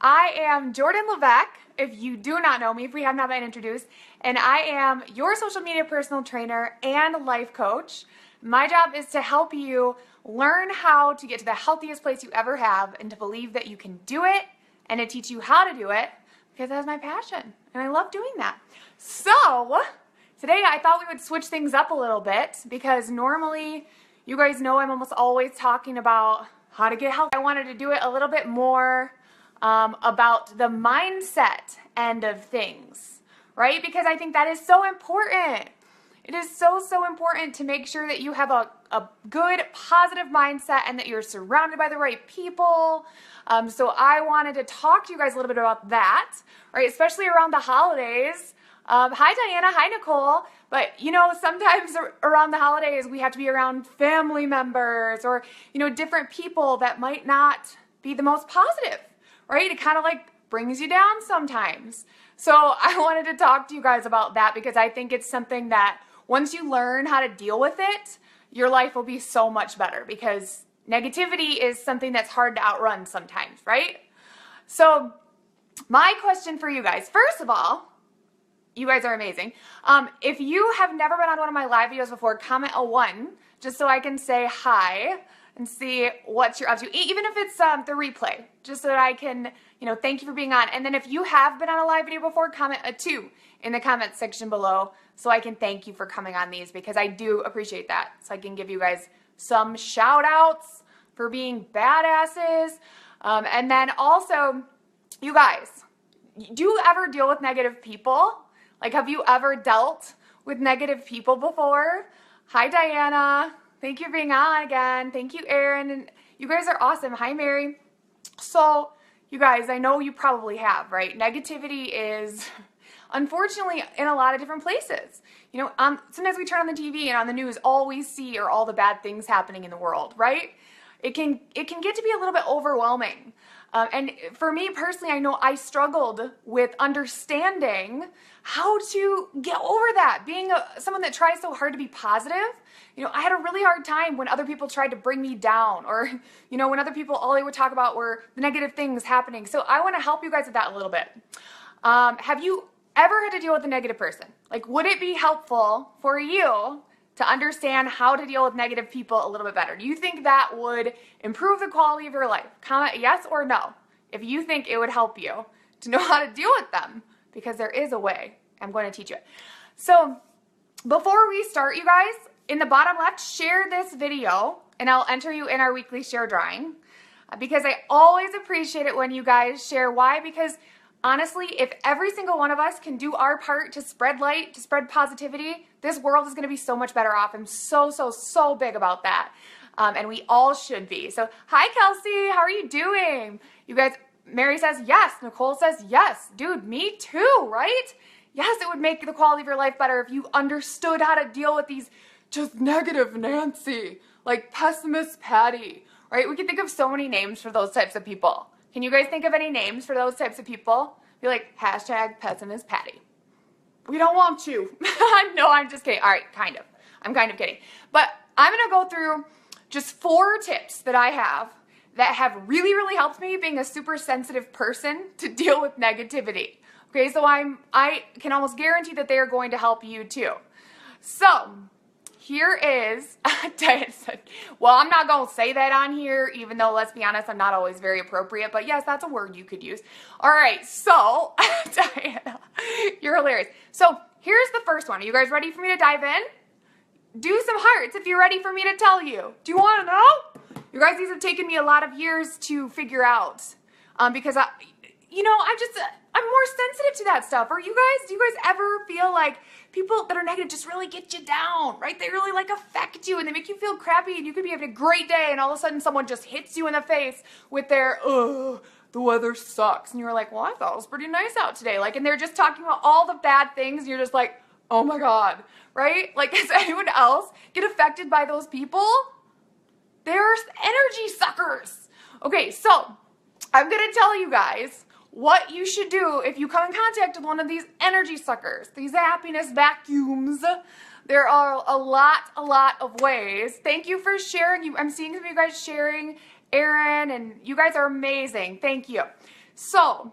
I am Jordan Levesque, if you do not know me, if we have not been introduced, and I am your social media personal trainer and life coach. My job is to help you learn how to get to the healthiest place you ever have and to believe that you can do it and to teach you how to do it because that's my passion and I love doing that. So today I thought we would switch things up a little bit because normally you guys know I'm almost always talking about how to get healthy. I wanted to do it a little bit more about the mindset end of things, right? Because I think that is so important. It is so important to make sure that you have a good, positive mindset and that you're surrounded by the right people. So I wanted to talk to you guys a little bit about that, right? Especially around the holidays. Hi, Diana. Hi, Nicole. But, you know, sometimes around the holidays, we have to be around family members or, you know, different people that might not be the most positive, right? It kind of like brings you down sometimes. So I wanted to talk to you guys about that because I think it's something that once you learn how to deal with it, your life will be so much better because negativity is something that's hard to outrun sometimes, right? So my question for you guys, first of all, you guys are amazing. If you have never been on one of my live videos before, comment a 1 just so I can say hi and see what you're up to, even if it's the replay, just so that I can, you know, thank you for being on. And then if you have been on a live video before, comment a 2 in the comment section below so I can thank you for coming on these because I do appreciate that. So I can give you guys some shout outs for being badasses. And then also, you guys, do you ever deal with negative people? Like, have you ever dealt with negative people before? Hi, Diana. Thank you for being on again. Thank you, Erin. And you guys are awesome. Hi, Mary. So, you guys, I know you probably have, right? Negativity is, unfortunately, in a lot of different places. You know, sometimes we turn on the TV and on the news, all we see are all the bad things happening in the world, right? It can get to be a little bit overwhelming. And for me personally, I know I struggled with understanding how to get over that. Being someone that tries so hard to be positive, you know, I had a really hard time when other people tried to bring me down or, you know, when other people, all they would talk about were the negative things happening. So I want to help you guys with that a little bit. Have you ever had to deal with a negative person? Like, would it be helpful for you to understand how to deal with negative people a little bit better? Do you think that would improve the quality of your life? Comment yes or no if you think it would help you to know how to deal with them, because there is a way. I'm going to teach you it. So before we start, you guys, in the bottom left, share this video and I'll enter you in our weekly share drawing because I always appreciate it when you guys share. Why? Because honestly, if every single one of us can do our part to spread light, to spread positivity, this world is going to be so much better off. I'm so big about that. And we all should be. So, hi, Kelsey. How are you doing? You guys, Mary says yes. Nicole says yes. Dude, me too, right? Yes, it would make the quality of your life better if you understood how to deal with these just negative Nancy, like pessimist Patty, right? We can think of so many names for those types of people. Can you guys think of any names for those types of people? Be like, hashtag pessimist Patty. We don't want you. No, I'm just kidding. All right, kind of. I'm kind of kidding. But I'm going to go through just 4 tips that I have that have really helped me being a super sensitive person to deal with negativity. Okay, so I can almost guarantee that they are going to help you too. So, here is, Diane said, well, I'm not going to say that on here, even though, let's be honest, I'm not always very appropriate, but yes, that's a word you could use. All right, so, Diana, you're hilarious. So, here's the first one. Are you guys ready for me to dive in? Do some hearts if you're ready for me to tell you. Do you want to know? You guys, these have taken me a lot of years to figure out because I'm more sensitive to that stuff. Do you guys ever feel like people that are negative just really get you down, right? They really like affect you and they make you feel crappy and you could be having a great day and all of a sudden someone just hits you in the face with their, the weather sucks. And you're like, well, I thought it was pretty nice out today. Like, and they're just talking about all the bad things. And you're just like, oh my God, right? Like, does anyone else get affected by those people? They're energy suckers. Okay, so I'm going to tell you guys what you should do if you come in contact with one of these energy suckers, these happiness vacuums. There are a lot of ways. Thank you for sharing. I'm seeing some of you guys sharing, Erin, and you guys are amazing. Thank you. So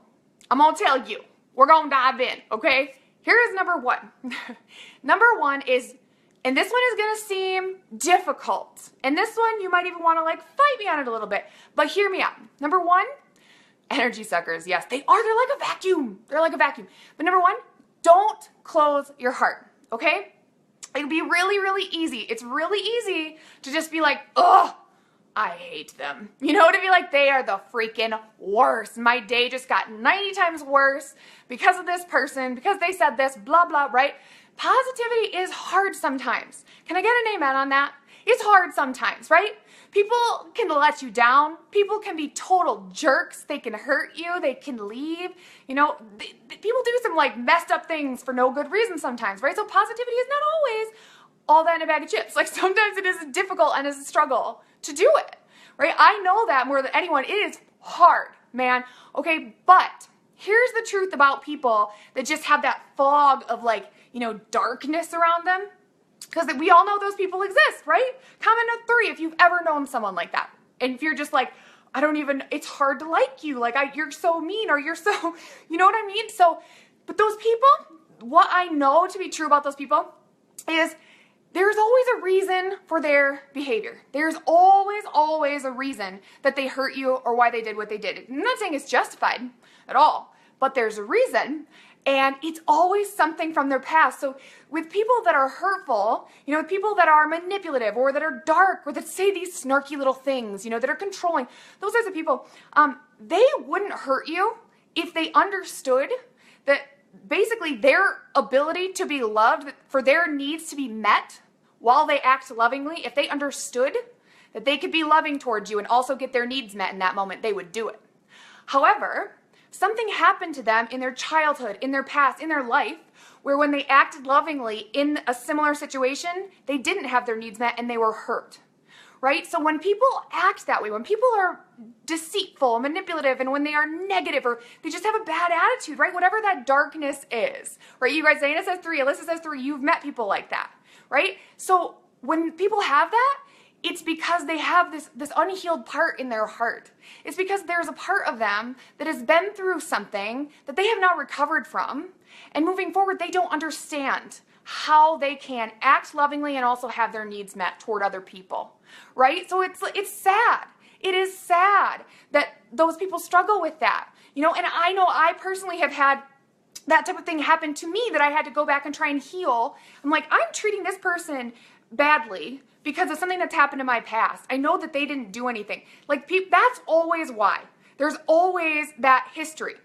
I'm going to tell you, we're going to dive in, okay? Here is number one. Number one is, and this one is going to seem difficult. And this one, you might even want to like fight me on it a little bit. But hear me out. Number one, energy suckers. Yes, they are. They're like a vacuum. They're like a vacuum. But number one, don't close your heart, okay? It would be really, really easy. It's really easy to just be like, ugh, I hate them. You know, to be like, they are the freaking worst. My day just got 90 times worse because of this person, because they said this, blah, blah, right? Positivity is hard sometimes. Can I get an amen on that? It's hard sometimes, right? People can let you down. People can be total jerks. They can hurt you. They can leave. You know, people do some like messed up things for no good reason sometimes, right? So positivity is not always all that in a bag of chips. Like sometimes it is difficult and is a struggle to do it, right? I know that more than anyone. It is hard, man. Okay, but here's the truth about people that just have that fog of like, you know, darkness around them. Because we all know those people exist, right? Comment a 3 if you've ever known someone like that. And if you're just like, I don't even, it's hard to like you. Like, you're so mean or you're so, you know what I mean? So, but those people, what I know to be true about those people is there's always a reason for their behavior. There's always a reason that they hurt you or why they did what they did. I'm not saying it's justified at all, but there's a reason. And it's always something from their past. So with people that are hurtful, you know, with people that are manipulative or that are dark or that say these snarky little things, you know, that are controlling, those types of people, they wouldn't hurt you if they understood that basically their ability to be loved, for their needs to be met while they act lovingly, if they understood that they could be loving towards you and also get their needs met in that moment, they would do it. However, something happened to them in their childhood, in their past, in their life, where when they acted lovingly in a similar situation, they didn't have their needs met and they were hurt, right? So when people act that way, when people are deceitful, manipulative, and when they are negative or they just have a bad attitude, right? Whatever that darkness is, right? You guys, Dana says 3, Alyssa says 3, you've met people like that, right? So when people have that, it's because they have this unhealed part in their heart. It's because there's a part of them that has been through something that they have not recovered from. And moving forward, they don't understand how they can act lovingly and also have their needs met toward other people, right? So it's sad. It is sad that those people struggle with that, you know, and I know I personally have had that type of thing happen to me that I had to go back and try and heal. I'm like, I'm treating this person badly because of something that's happened in my past. I know that they didn't do anything. Like, that's always why. There's always that history.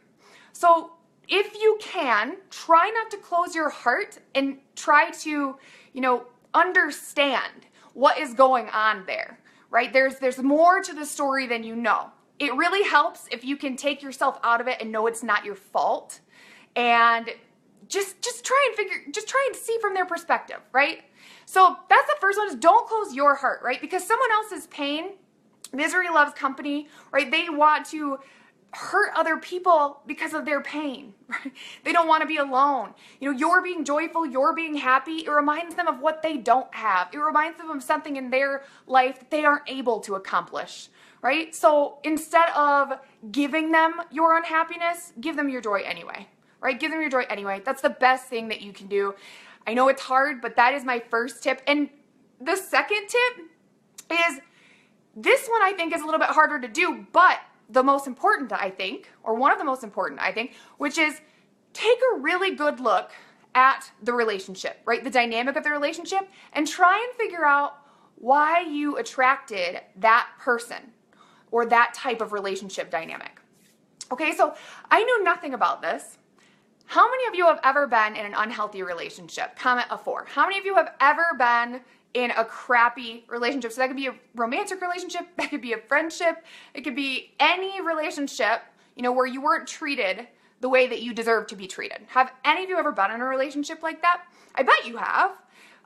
So if you can, try not to close your heart and try to, you know, understand what is going on there, right? There's more to the story than you know. It really helps if you can take yourself out of it and know it's not your fault. And just try and see from their perspective, right? So that's the first one, is don't close your heart, right? Because someone else's pain, misery loves company, right? They want to hurt other people because of their pain, right? They don't want to be alone. You know, you're being joyful, you're being happy. It reminds them of what they don't have. It reminds them of something in their life that they aren't able to accomplish, right? So instead of giving them your unhappiness, give them your joy anyway, right? Give them your joy anyway. That's the best thing that you can do. I know it's hard, but that is my first tip. And the second tip is, this one I think is a little bit harder to do, but the most important, I think, or one of the most important, I think, which is take a really good look at the relationship, right? The dynamic of the relationship, and try and figure out why you attracted that person or that type of relationship dynamic. Okay, so I knew nothing about this. How many of you have ever been in an unhealthy relationship? Comment a 4. How many of you have ever been in a crappy relationship? So that could be a romantic relationship, that could be a friendship, it could be any relationship, you know, where you weren't treated the way that you deserve to be treated. Have any of you ever been in a relationship like that? I bet you have.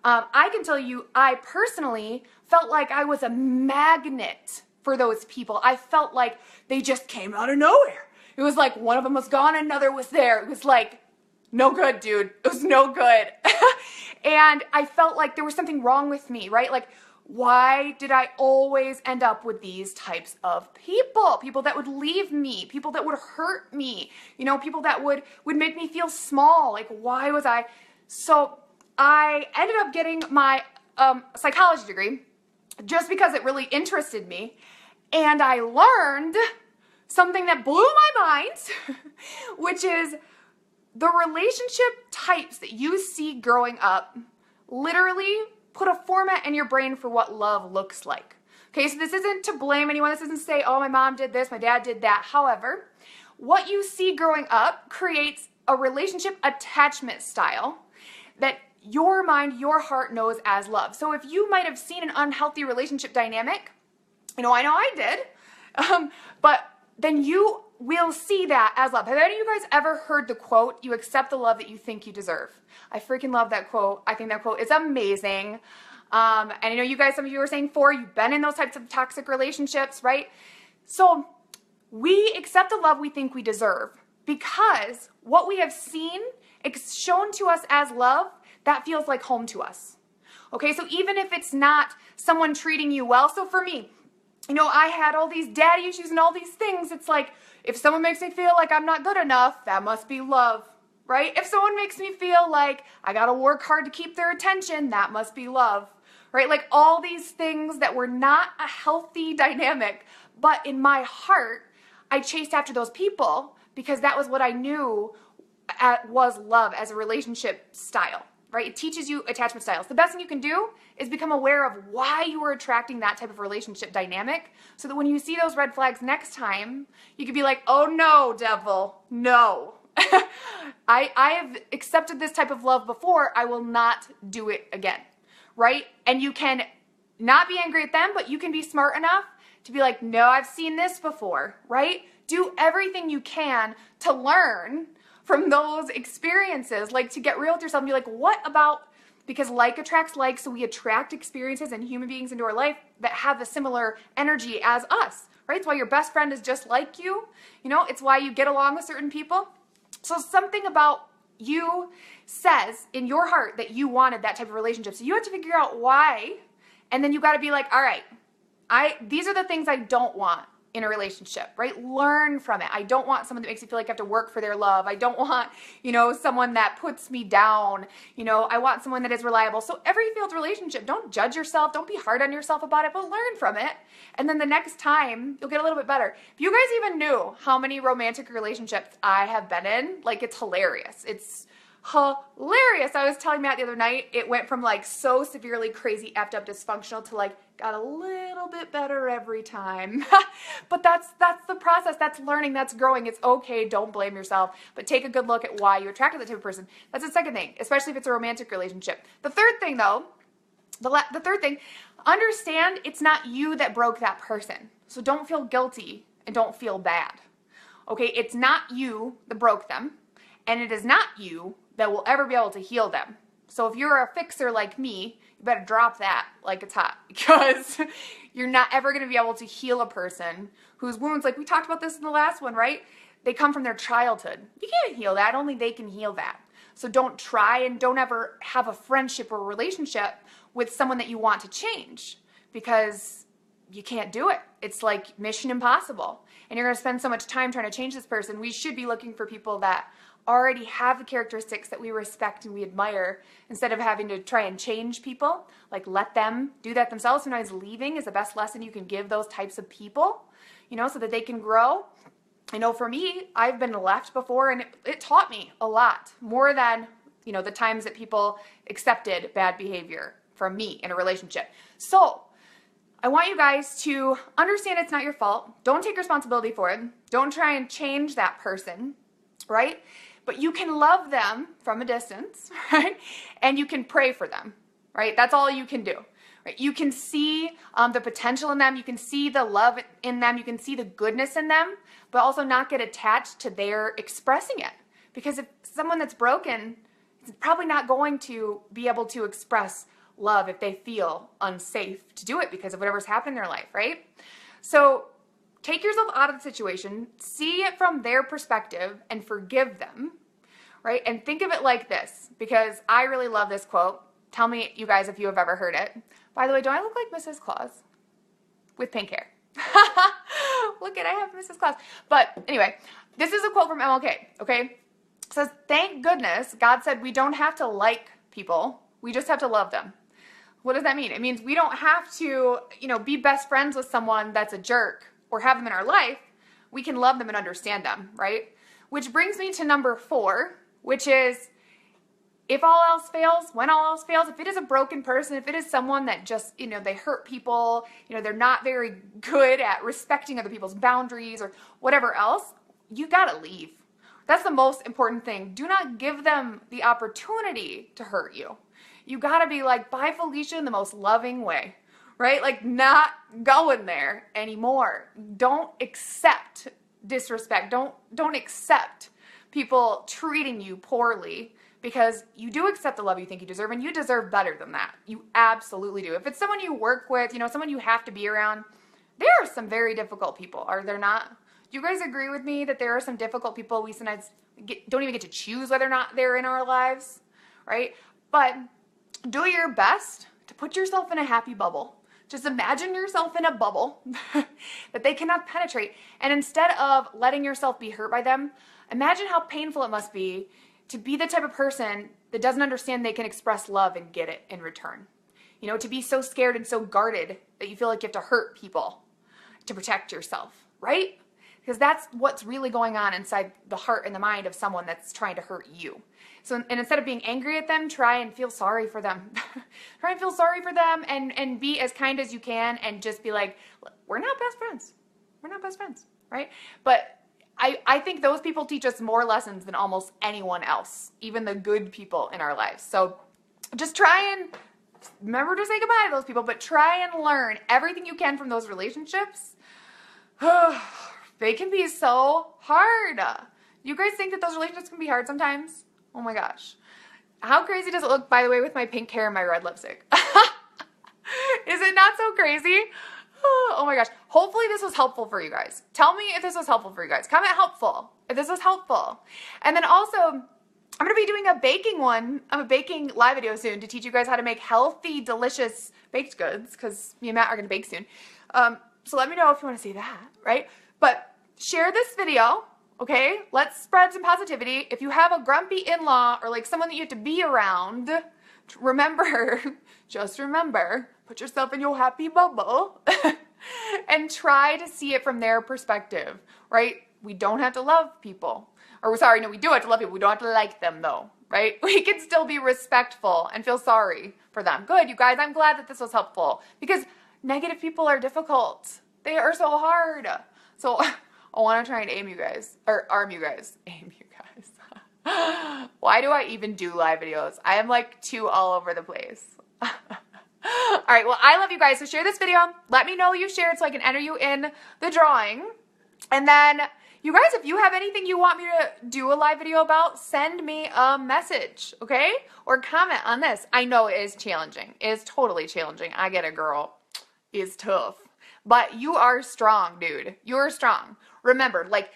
I can tell you, I personally felt like I was a magnet for those people. I felt like they just came out of nowhere. It was like one of them was gone, another was there. It was like, no good, dude. It was no good. And I felt like there was something wrong with me, right? Like, Why did I always end up with these types of people? People that would leave me, people that would hurt me, people that would make me feel small. Like, why was I? So I ended up getting my psychology degree just because it really interested me. And I learned something that blew my mind, which is the relationship types that you see growing up literally put a format in your brain for what love looks like. Okay, so this isn't to blame anyone. This isn't to say, oh, my mom did this, my dad did that. However, what you see growing up creates a relationship attachment style that your mind, your heart knows as love. So if you might have seen an unhealthy relationship dynamic, I know I did, but then you will see that as love. Have any of you guys ever heard the quote, you accept the love that you think you deserve? I freaking love that quote. I think that quote is amazing. And I know you guys, some of you are saying you've been in those types of toxic relationships, right? So we accept the love we think we deserve because what we have seen shown to us as love, that feels like home to us. Okay, so even if it's not someone treating you well, so for me, I had all these daddy issues and all these things. It's like, if someone makes me feel like I'm not good enough, that must be love, right? If someone makes me feel like I gotta work hard to keep their attention, that must be love, right? Like all these things that were not a healthy dynamic, but in my heart, I chased after those people because that was what I knew was love as a relationship style. Right? It teaches you attachment styles. The best thing you can do is become aware of why you are attracting that type of relationship dynamic so that when you see those red flags next time, you can be like, oh no, devil, no. I have accepted this type of love before. I will not do it again, right? And you can not be angry at them, but you can be smart enough to be like, no, I've seen this before, right? Do everything you can to learn from those experiences, like to get real with yourself and be like, what about, because like attracts like, so we attract experiences and human beings into our life that have a similar energy as us, right? It's why your best friend is just like you, it's why you get along with certain people. So something about you says in your heart that you wanted that type of relationship. So you have to figure out why, and then you got to be like, all right, these are the things I don't want in a relationship, right? Learn from it. I don't want someone that makes me feel like I have to work for their love. I don't want, someone that puts me down. I want someone that is reliable. So every failed relationship, don't judge yourself. Don't be hard on yourself about it, but learn from it. And then the next time, you'll get a little bit better. If you guys even knew how many romantic relationships I have been in, like it's hilarious. It's hilarious. I was telling Matt the other night, it went from like so severely crazy, effed up, dysfunctional to like got a little bit better every time. But that's the process. That's learning. That's growing. It's okay. Don't blame yourself, but take a good look at why you attracted that type of person. That's the second thing, especially if it's a romantic relationship. The third thing though, the third thing, understand it's not you that broke that person. So don't feel guilty and don't feel bad. Okay. It's not you that broke them, and it is not you that will ever be able to heal them. So if you're a fixer like me, you better drop that like it's hot, because you're not ever going to be able to heal a person whose wounds, like we talked about this in the last one, right? They come from their childhood. You can't heal that. Only they can heal that. So don't try, and don't ever have a friendship or relationship with someone that you want to change, because you can't do it. It's like mission impossible. And you're going to spend so much time trying to change this person. We should be looking for people that already have the characteristics that we respect and we admire, instead of having to try and change people. Like, let them do that themselves. Sometimes leaving is the best lesson you can give those types of people, so that they can grow. I know for me, I've been left before, and it taught me a lot more than, the times that people accepted bad behavior from me in a relationship. So I want you guys to understand it's not your fault. Don't take responsibility for it. Don't try and change that person, right? But you can love them from a distance, right? And you can pray for them, right? That's all you can do, right? You can see the potential in them. You can see the love in them. You can see the goodness in them, but also not get attached to their expressing it. Because if someone that's broken is probably not going to be able to express love if they feel unsafe to do it because of whatever's happened in their life, right? So take yourself out of the situation, see it from their perspective, and forgive them, right? And think of it like this, because I really love this quote. Tell me, you guys, if you have ever heard it. By the way, do I look like Mrs. Claus? With pink hair. Look at, I have Mrs. Claus. But anyway, this is a quote from MLK, okay? It says, thank goodness God said we don't have to like people. We just have to love them. What does that mean? It means we don't have to, be best friends with someone that's a jerk or have them in our life. We can love them and understand them, right? Which brings me to number 4, which is, if all else fails, when all else fails, if it is a broken person, if it is someone that just, they hurt people, they're not very good at respecting other people's boundaries or whatever else, you gotta leave. That's the most important thing. Do not give them the opportunity to hurt you. You gotta be like, bye Felicia, in the most loving way, right? Like, not going there anymore. Don't accept disrespect. Don't accept people treating you poorly, because you do accept the love you think you deserve, and you deserve better than that. You absolutely do. If it's someone you work with, someone you have to be around, there are some very difficult people, are there not? Do you guys agree with me that there are some difficult people we sometimes don't even get to choose whether or not they're in our lives, right? But do your best to put yourself in a happy bubble. Just imagine yourself in a bubble that they cannot penetrate. And instead of letting yourself be hurt by them, imagine how painful it must be to be the type of person that doesn't understand they can express love and get it in return. To be so scared and so guarded that you feel like you have to hurt people to protect yourself, right? Because that's what's really going on inside the heart and the mind of someone that's trying to hurt you. So, and instead of being angry at them, try and feel sorry for them. Try and feel sorry for them and be as kind as you can, and just be like, we're not best friends. We're not best friends, right? But I think those people teach us more lessons than almost anyone else, even the good people in our lives. So just try and remember to say goodbye to those people, but try and learn everything you can from those relationships. They can be so hard. You guys think that those relationships can be hard sometimes? Oh my gosh. How crazy does it look, by the way, with my pink hair and my red lipstick? Is it not so crazy? Oh my gosh. Hopefully this was helpful for you guys. Tell me if this was helpful for you guys. Comment helpful if this was helpful. And then also, I'm going to be doing a baking live video soon to teach you guys how to make healthy, delicious baked goods, because me and Matt are going to bake soon. So let me know if you want to see that, right? But share this video, okay? Let's spread some positivity. If you have a grumpy in-law or like someone that you have to be around, remember, just remember, put yourself in your happy bubble and try to see it from their perspective, right? We don't have to love people. Or sorry, no, we do have to love people. We don't have to like them though, right? We can still be respectful and feel sorry for them. Good, you guys, I'm glad that this was helpful, because negative people are difficult. They are so hard. So I want to try and arm you guys. Aim you guys. Why do I even do live videos? I am like too all over the place. All right, well, I love you guys, so share this video. Let me know you shared so I can enter you in the drawing. And then, you guys, if you have anything you want me to do a live video about, send me a message, okay? Or comment on this. I know it is challenging. It is totally challenging. I get it, girl. It's tough. But you are strong, dude. You're strong. Remember, like,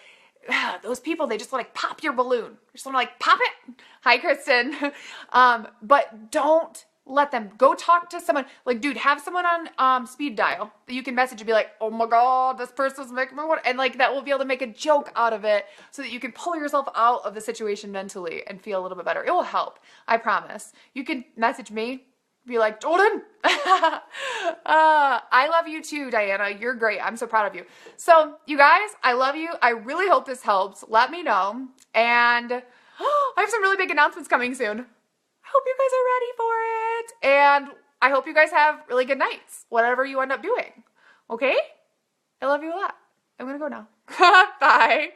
those people, they just want to pop your balloon. Just want to like pop it. Hi, Kristen. But don't let them. Go talk to someone. Like, dude, have someone on speed dial that you can message and be like, oh my God, this person's making me want, and like that will be able to make a joke out of it so that you can pull yourself out of the situation mentally and feel a little bit better. It will help. I promise. You can message me. Be like, Jordan. I love you too, Diana. You're great. I'm so proud of you. So, you guys, I love you. I really hope this helps. Let me know. And I have some really big announcements coming soon. I hope you guys are ready for it. And I hope you guys have really good nights, whatever you end up doing. Okay? I love you a lot. I'm going to go now. Bye.